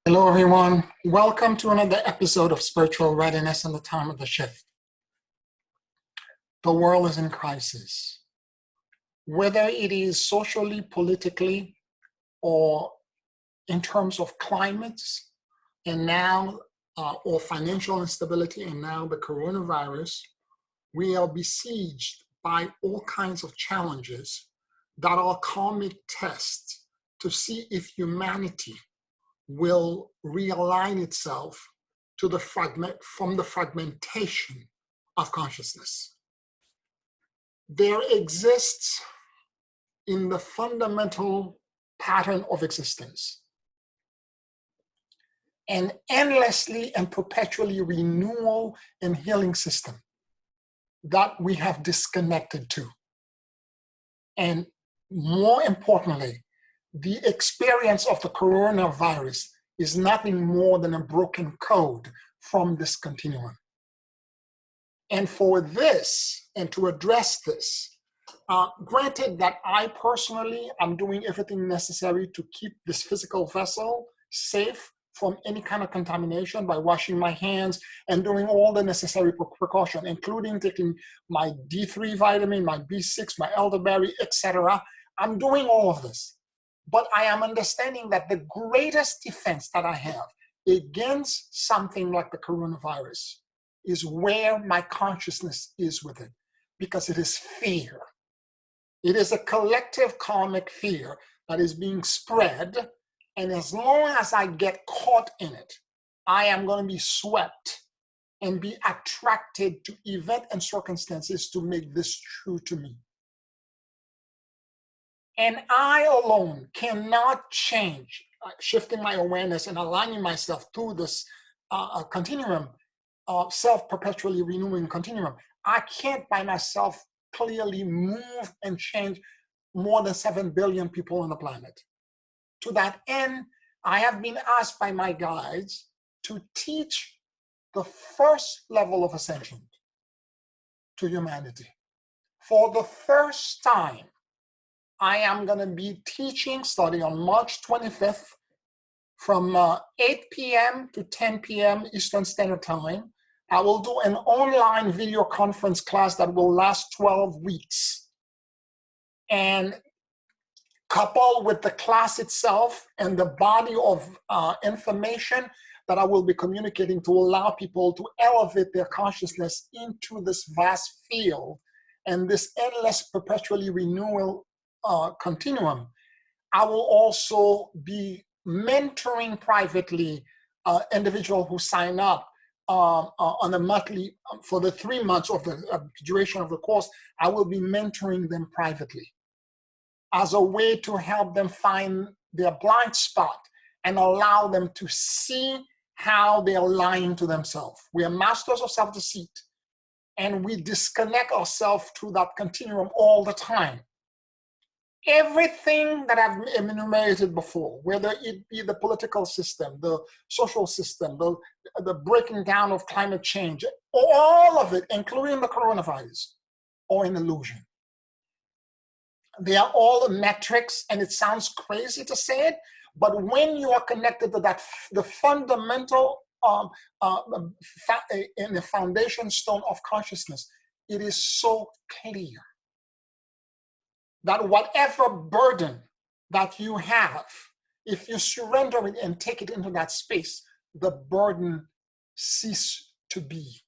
Hello, everyone. Welcome to another episode of Spiritual Readiness in the Time of the Shift. The world is in crisis. Whether it is socially, politically, or in terms of climates, and now, or financial instability, and now the coronavirus, we are besieged by all kinds of challenges that are karmic tests to see if humanity will realign itself to from the fragmentation of consciousness. There exists in the fundamental pattern of existence an endlessly and perpetually renewal and healing system that we have disconnected to. And more importantly, the experience of the coronavirus is nothing more than a broken code from this continuum. And for this, and to address this, granted that I personally am doing everything necessary to keep this physical vessel safe from any kind of contamination by washing my hands and doing all the necessary precaution, including taking my D3 vitamin, my B6, my elderberry, etc. I'm doing all of this. But I am understanding that the greatest defense that I have against something like the coronavirus is where my consciousness is with it, because it is fear. It is a collective karmic fear that is being spread, and as long as I get caught in it, I am going to be swept and be attracted to events and circumstances to make this true to me. And I alone cannot change, shifting my awareness and aligning myself through this continuum, self-perpetually renewing continuum. I can't by myself clearly move and change more than 7 billion people on the planet. To that end, I have been asked by my guides to teach the first level of ascension to humanity. For the first time, I am going to be teaching starting on March 25th from 8 p.m. to 10 p.m. Eastern Standard Time. I will do an online video conference class that will last 12 weeks. And coupled with the class itself and the body of information that I will be communicating to allow people to elevate their consciousness into this vast field and this endless perpetually renewal continuum, I will also be mentoring privately individuals who sign up on a monthly, for the 3 months of the duration of the course. I will be mentoring them privately as a way to help them find their blind spot and allow them to see how they're lying to themselves. We are masters of self-deceit, and we disconnect ourselves through that continuum all the time. Everything that I've enumerated before, whether it be the political system, the social system, the breaking down of climate change, all of it, including the coronavirus, are an illusion. They are all metrics, and it sounds crazy to say it, but when you are connected to that, the fundamental in the foundation stone of consciousness, it is so clear that whatever burden that you have, if you surrender it and take it into that space, the burden ceases to be.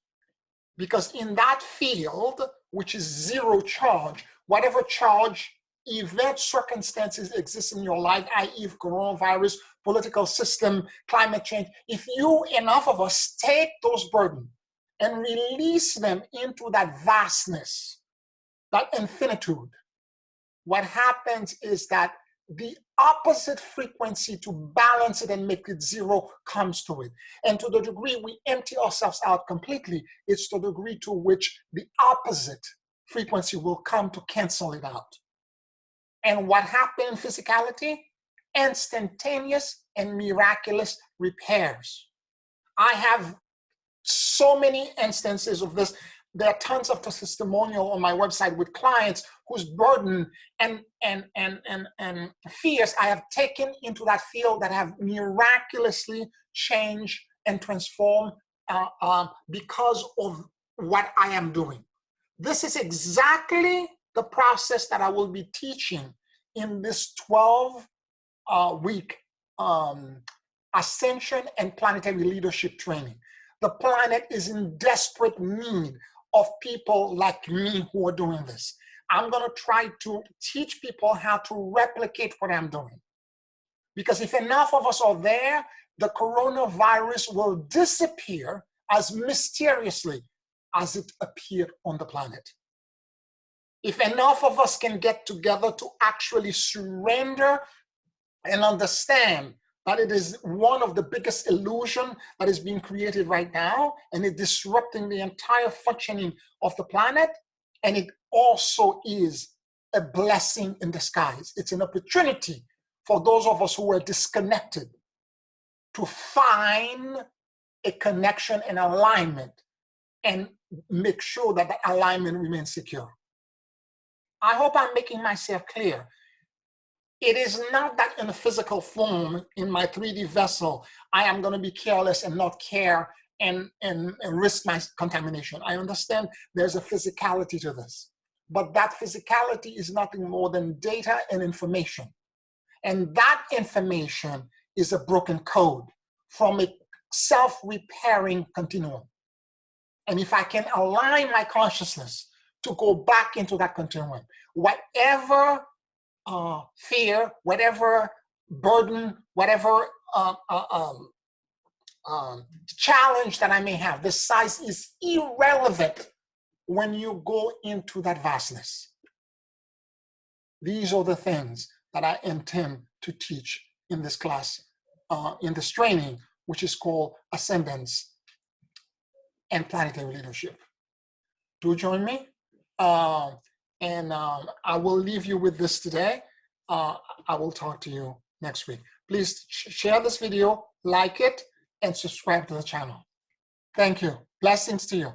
Because in that field, which is zero charge, whatever charge, event, circumstances exist in your life, i.e. coronavirus, political system, climate change, if you, enough of us, take those burdens and release them into that vastness, that infinitude, what happens is that the opposite frequency to balance it and make it zero comes to it. And to the degree we empty ourselves out completely, it's to the degree to which the opposite frequency will come to cancel it out. And what happened in physicality? Instantaneous and miraculous repairs. I have so many instances of this. There are tons of testimonial on my website with clients whose burden and fears I have taken into that field that have miraculously changed and transformed because of what I am doing. This is exactly the process that I will be teaching in this 12-week Ascension and Planetary Leadership training. The planet is in desperate need of people like me who are doing this. I'm going to try to teach people how to replicate what I'm doing. Because if enough of us are there, the coronavirus will disappear as mysteriously as it appeared on the planet. If enough of us can get together to actually surrender and understand that it is one of the biggest illusions that is being created right now, and it's disrupting the entire functioning of the planet, and it also is a blessing in disguise. It's an opportunity for those of us who are disconnected to find a connection and alignment and make sure that the alignment remains secure. I hope I'm making myself clear. It is not that in a physical form, in my 3D vessel, I am going to be careless and not care and risk my contamination. I understand there's a physicality to this, but that physicality is nothing more than data and information. And that information is a broken code from a self-repairing continuum. And if I can align my consciousness to go back into that continuum, whatever fear, whatever burden, whatever challenge that I may have, the size is irrelevant when you go into that vastness. These are the things that I intend to teach in this class, in this training, which is called Ascendance and Planetary Leadership. Do join me. I will leave you with this today. I will talk to you next week. Please share this video, like it, and subscribe to the channel. Thank you. Blessings to you.